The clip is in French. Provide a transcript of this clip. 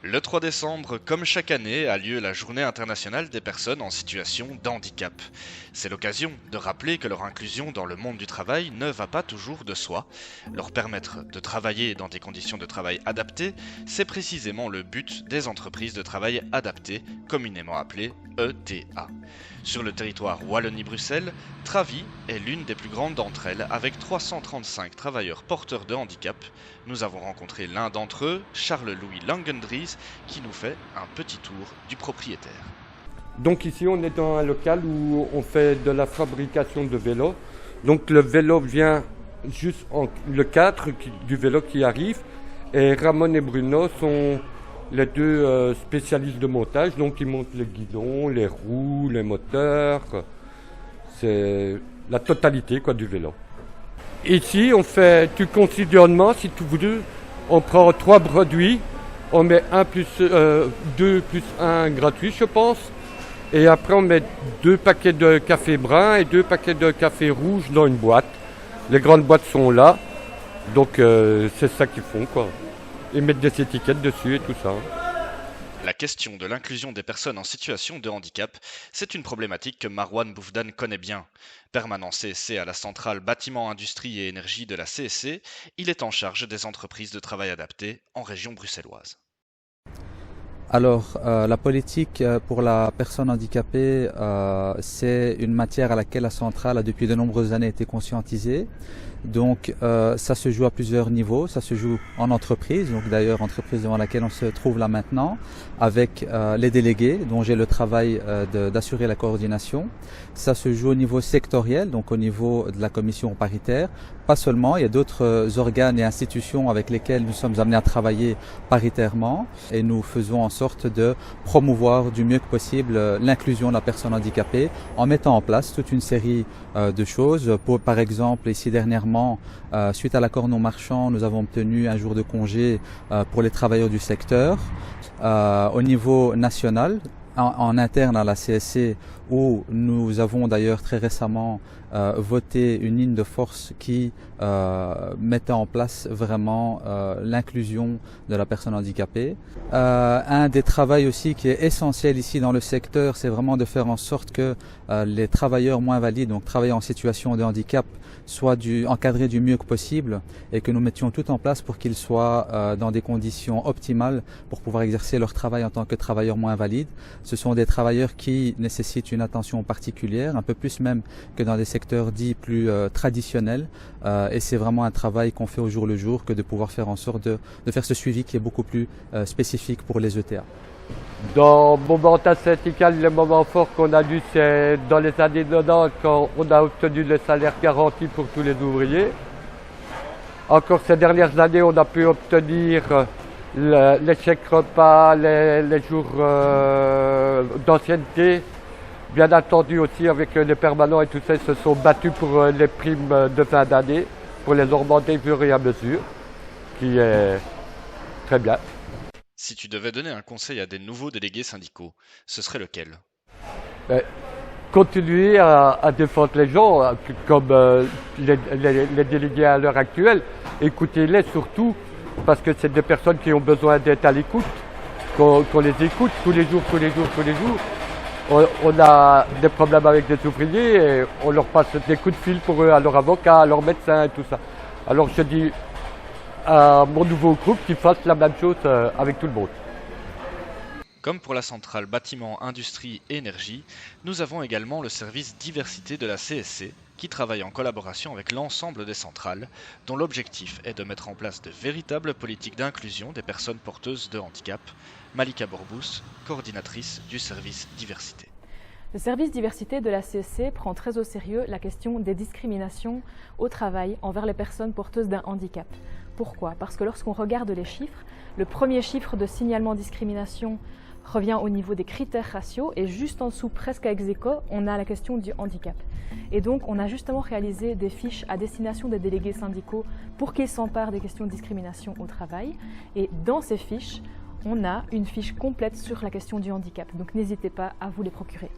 Le 3 décembre, comme chaque année, a lieu la Journée internationale des personnes en situation de handicap. C'est l'occasion de rappeler que leur inclusion dans le monde du travail ne va pas toujours de soi. Leur permettre de travailler dans des conditions de travail adaptées, c'est précisément le but des entreprises de travail adaptées, communément appelées ETA. Sur le territoire Wallonie-Bruxelles, Travi est l'une des plus grandes d'entre elles, avec 335 travailleurs porteurs de handicap. Nous avons rencontré l'un d'entre eux, Charles-Louis Langendries, qui nous fait un petit tour du propriétaire. Donc ici on est dans un local où on fait de la fabrication de vélos. Donc le vélo vient juste le cadre du vélo qui arrive et Ramon et Bruno sont les deux spécialistes de montage. Donc ils montent les guidons, les roues, les moteurs. C'est la totalité du vélo. Ici on fait du conditionnement si tu veux. On prend 3 produits, on met 2 plus 1 gratuit je pense. Et après, on met 2 paquets de café brun et 2 paquets de café rouge dans une boîte. Les grandes boîtes sont là. Donc, c'est ça qu'ils font, quoi. Ils mettent des étiquettes dessus et tout ça. La question de l'inclusion des personnes en situation de handicap, c'est une problématique que Marwan Boufdan connaît bien. Permanent CSC à la centrale Bâtiment, Industrie et Énergie de la CSC, il est en charge des entreprises de travail adaptées en région bruxelloise. Alors, la politique pour la personne handicapée, c'est une matière à laquelle la centrale a depuis de nombreuses années été conscientisée. Donc, ça se joue à plusieurs niveaux. Ça se joue en entreprise, donc d'ailleurs entreprise devant laquelle on se trouve là maintenant, avec les délégués, dont j'ai le travail d'assurer la coordination. Ça se joue au niveau sectoriel, donc au niveau de la commission paritaire. Pas seulement, il y a d'autres organes et institutions avec lesquels nous sommes amenés à travailler paritairement et nous faisons en sorte de promouvoir du mieux que possible l'inclusion de la personne handicapée en mettant en place toute une série de choses. Par exemple, ici dernièrement, suite à l'accord non marchand, nous avons obtenu un jour de congé pour les travailleurs du secteur. Au niveau national, en interne à la CSC, où nous avons d'ailleurs très récemment voté une ligne de force qui mettait en place vraiment l'inclusion de la personne handicapée. Un des travaux aussi qui est essentiel ici dans le secteur, c'est vraiment de faire en sorte que les travailleurs moins valides, donc travailleurs en situation de handicap, soient encadrés du mieux que possible et que nous mettions tout en place pour qu'ils soient dans des conditions optimales pour pouvoir exercer leur travail en tant que travailleurs moins valides. Ce sont des travailleurs qui nécessitent une attention particulière, un peu plus même que dans des secteurs dits plus traditionnels. Et c'est vraiment un travail qu'on fait au jour le jour que de pouvoir faire en sorte de faire ce suivi qui est beaucoup plus spécifique pour les ETA. Dans mon mandat syndical, le moment fort qu'on a eu, c'est dans les années 90 quand on a obtenu le salaire garanti pour tous les ouvriers. Encore ces dernières années, on a pu obtenir les chèques repas, les jours d'ancienneté. Bien entendu aussi avec les permanents et tout ça, ils se sont battus pour les primes de fin d'année, pour les augmenter au fur et à mesure, qui est très bien. Si tu devais donner un conseil à des nouveaux délégués syndicaux, ce serait lequel ? Continuer à défendre les gens, comme les délégués à l'heure actuelle. Écoutez-les surtout, parce que c'est des personnes qui ont besoin d'être à l'écoute, qu'on les écoute tous les jours. On a des problèmes avec des ouvriers et on leur passe des coups de fil pour eux, à leur avocat, à leur médecin et tout ça. Alors je dis à mon nouveau groupe qu'ils fassent la même chose avec tout le monde. Comme pour la centrale Bâtiment, Industrie et Énergie, nous avons également le service diversité de la CSC qui travaille en collaboration avec l'ensemble des centrales, dont l'objectif est de mettre en place de véritables politiques d'inclusion des personnes porteuses de handicap. Malika Borbous, coordinatrice du service diversité. Le service diversité de la CSC prend très au sérieux la question des discriminations au travail envers les personnes porteuses d'un handicap. Pourquoi ? Parce que lorsqu'on regarde les chiffres, le premier chiffre de signalement discrimination revient au niveau des critères raciaux et juste en dessous, presque à ex aequo, on a la question du handicap. Et donc, on a justement réalisé des fiches à destination des délégués syndicaux pour qu'ils s'emparent des questions de discrimination au travail. Et dans ces fiches, on a une fiche complète sur la question du handicap. Donc, n'hésitez pas à vous les procurer.